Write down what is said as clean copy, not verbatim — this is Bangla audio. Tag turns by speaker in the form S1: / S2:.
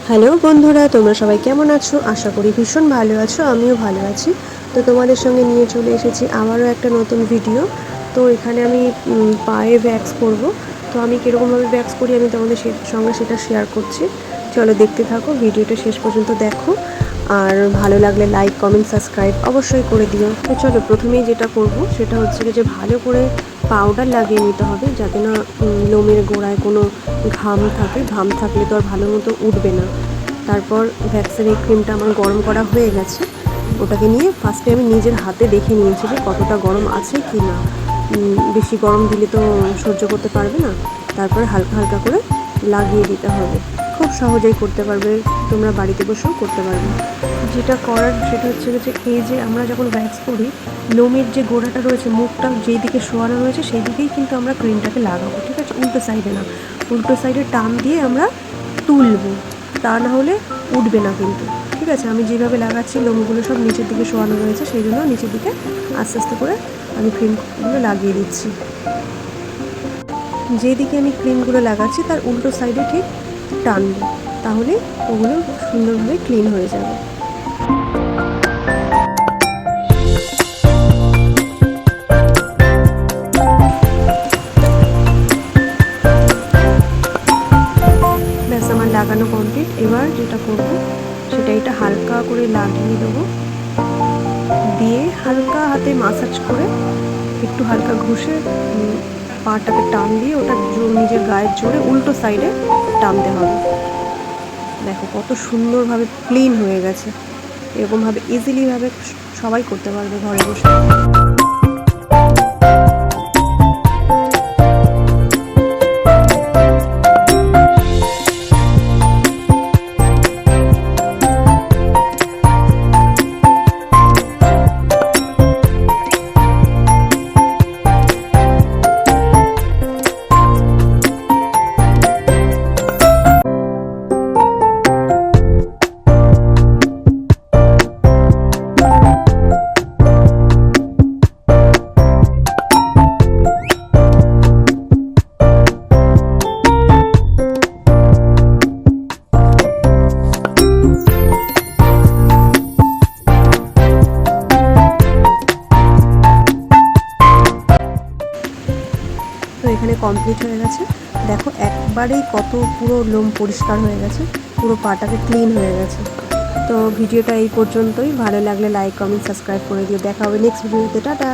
S1: হ্যালো বন্ধুরা, তোমরা সবাই কেমন আছো? আশা করি ভীষণ ভালো আছো, আমিও ভালো আছি। তো তোমাদের সঙ্গে নিয়ে চলে এসেছি আবারও একটা নতুন ভিডিও। তো এখানে আমি পায়ে ভ্যাক্স করব। তো আমি কীরকমভাবে ভ্যাক্স করি আমি তোমাদের সঙ্গে সেটা শেয়ার করছি। চলো দেখতে থাকো, ভিডিওটা শেষ পর্যন্ত দেখো। আর ভালো লাগলে লাইক, কমেন্ট, সাবস্ক্রাইব অবশ্যই করে দিও। তো চলো প্রথমেই যেটা করব সেটা হচ্ছে যে ভালো করে পাউডার লাগিয়ে নিতে হবে, যাতে না লোমের গোড়ায় কোনো ঘাম থাকে। ঘাম থাকলে তো আর ভালো মতো উঠবে না। তারপর ভ্যাক্সের এই ক্রিমটা আমার গরম করা হয়ে গেছে। ওটাকে নিয়ে ফার্স্টে আমি নিজের হাতে দেখে নিয়েছি যে কতটা গরম আছে কি না। বেশি গরম দিলে তো সহ্য করতে পারবে না। তারপরে হালকা হালকা করে লাগিয়ে দিতে হবে। খুব সহজেই করতে পারবে, তোমরা বাড়িতে বসেও করতে পারবে। যেটা করার সেটা হচ্ছে যে এই যে আমরা যখন ভ্যাক্স করি, লোমের যে গোড়াটা রয়েছে, মুখটা যেই দিকে শোয়ানো রয়েছে সেই দিকেই কিন্তু আমরা ক্রিমটাকে লাগাবো, ঠিক আছে? উল্টো সাইডে না, উল্টো সাইডে টান দিয়ে আমরা তুলবো, তা না হলে উঠবে না কিন্তু, ঠিক আছে? আমি যেভাবে লাগাচ্ছি লোমগুলো সব নিচের দিকে শোয়ানো রয়েছে, সেই জন্য নিচের দিকে আস্তে আস্তে করে আমি ক্রিমগুলো লাগিয়ে দিচ্ছি। যেদিকে আমি ক্রিমগুলো লাগাচ্ছি তার উল্টো সাইডে ঠিক টানবো, তাহলে ওগুলো সুন্দরভাবে ক্লিন হয়ে যাবে। ব্যাস আমার লাগানো কমপ্লিট। এবার যেটা করব সেটা এটা হালকা করে লাগিয়ে দেবো, দিয়ে হালকা হাতে মাসাজ করে একটু হালকা ঘষে পাটাকে টান দিয়ে ওটা নিজের গায়ের জোরে উল্টো সাইডে টানতে হবে। দেখো কত সুন্দরভাবে ক্লিন হয়ে গেছে। এরকমভাবে ইজিলিভাবে সবাই করতে পারবে ঘরে বসে। তো এখানে কমপ্লিট হয়ে গেছে। দেখো একবারেই কত পুরো লোম পরিষ্কার হয়ে গেছে, পুরো পাটাকে ক্লিন হয়ে গেছে। তো ভিডিওটা এই পর্যন্তই। ভালো লাগলে লাইক, কমেন্ট, সাবস্ক্রাইব করে দিও। দেখা হবে নেক্সট ভিডিওতে। টাটা।